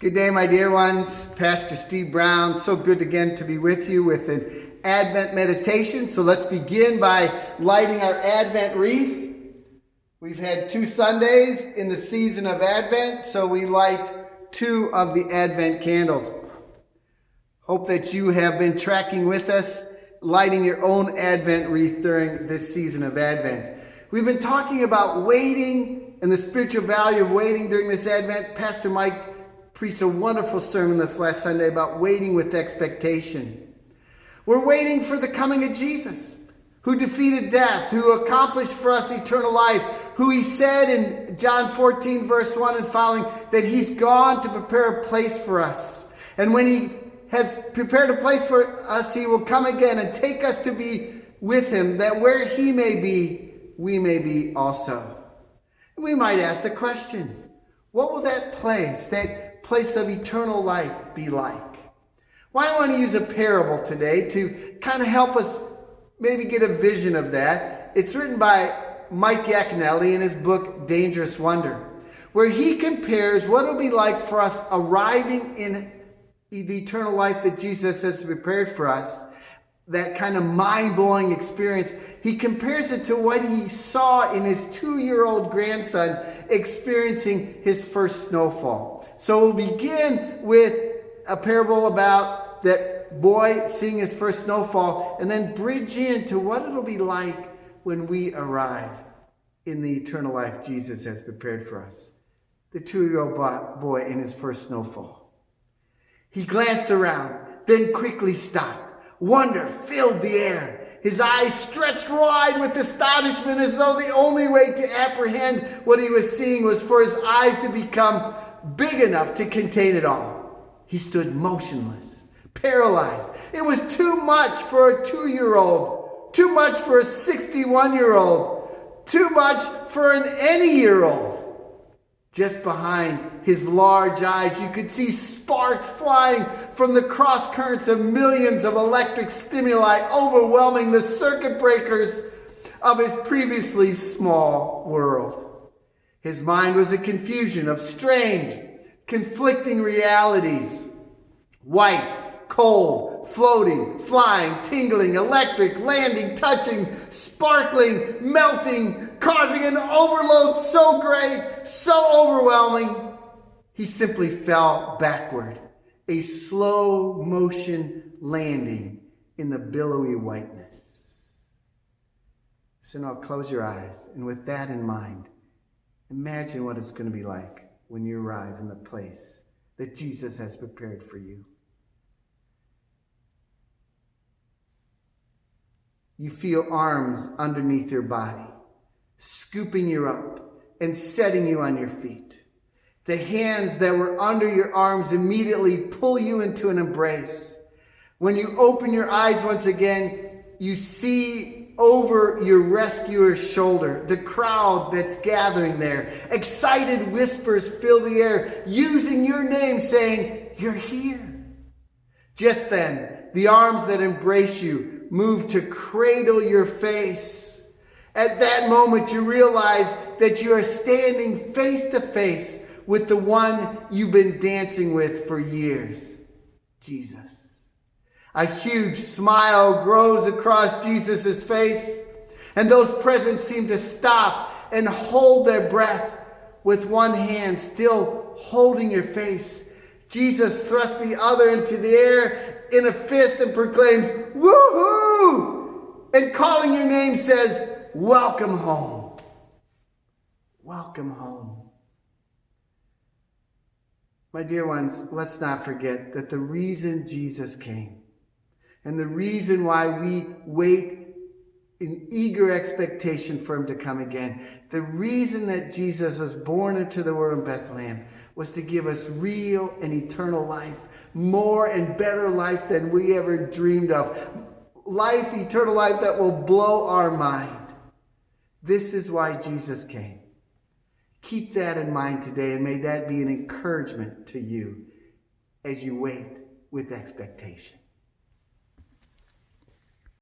Good day, my dear ones. Pastor Steve Brown. So good again to be with you with an Advent meditation. So let's begin by lighting our Advent wreath. We've had 2 Sundays in the season of Advent, so we light 2 of the Advent candles. Hope that you have been tracking with us, lighting your own Advent wreath during this season of Advent. We've been talking about waiting and the spiritual value of waiting during this Advent. Pastor Mike preached a wonderful sermon this last Sunday about waiting with expectation. We're waiting for the coming of Jesus, who defeated death, who accomplished for us eternal life, who he said in John 14 verse 1 and following that he's gone to prepare a place for us. And when he has prepared a place for us, he will come again and take us to be with him, that where he may be, we may be also. And we might ask the question, what will that place of eternal life be like? Well, I want to use a parable today to kind of help us maybe get a vision of that. It's written by Mike Yaconelli in his book, Dangerous Wonder, where he compares what it'll be like for us arriving in the eternal life that Jesus has prepared for us, that kind of mind-blowing experience. He compares it to what he saw in his 2-year-old grandson experiencing his first snowfall. So we'll begin with a parable about that boy seeing his first snowfall and then bridge into what it'll be like when we arrive in the eternal life Jesus has prepared for us. The 2-year-old boy in his first snowfall. He glanced around, then quickly stopped. Wonder filled the air. His eyes stretched wide with astonishment as though the only way to apprehend what he was seeing was for his eyes to become big enough to contain it all. He stood motionless, paralyzed. It was too much for a 2-year-old, too much for a 61-year-old, too much for an any-year-old. Just behind his large eyes, you could see sparks flying from the cross currents of millions of electric stimuli overwhelming the circuit breakers of his previously small world. His mind was a confusion of strange, conflicting realities. White, cold, floating, flying, tingling, electric, landing, touching, sparkling, melting, causing an overload so great, so overwhelming, he simply fell backward, a slow motion landing in the billowy whiteness. So now close your eyes, and with that in mind, imagine what it's going to be like when you arrive in the place that Jesus has prepared for you. You feel arms underneath your body, scooping you up and setting you on your feet. The hands that were under your arms immediately pull you into an embrace. When you open your eyes once again, you see over your rescuer's shoulder the crowd that's gathering there. Excited whispers fill the air, using your name, saying, "You're here." Just then, the arms that embrace you move to cradle your face. At that moment, you realize that you are standing face to face with the one you've been dancing with for years, Jesus. A huge smile grows across Jesus' face, and those present seem to stop and hold their breath with one hand still holding your face. Jesus thrusts the other into the air in a fist and proclaims, "Woohoo!" And calling your name says, "Welcome home. Welcome home." My dear ones, let's not forget that the reason Jesus came and the reason why we wait in eager expectation for him to come again, the reason that Jesus was born into the world in Bethlehem was to give us real and eternal life, more and better life than we ever dreamed of. Life, eternal life that will blow our mind. This is why Jesus came. Keep that in mind today, and may that be an encouragement to you as you wait with expectation.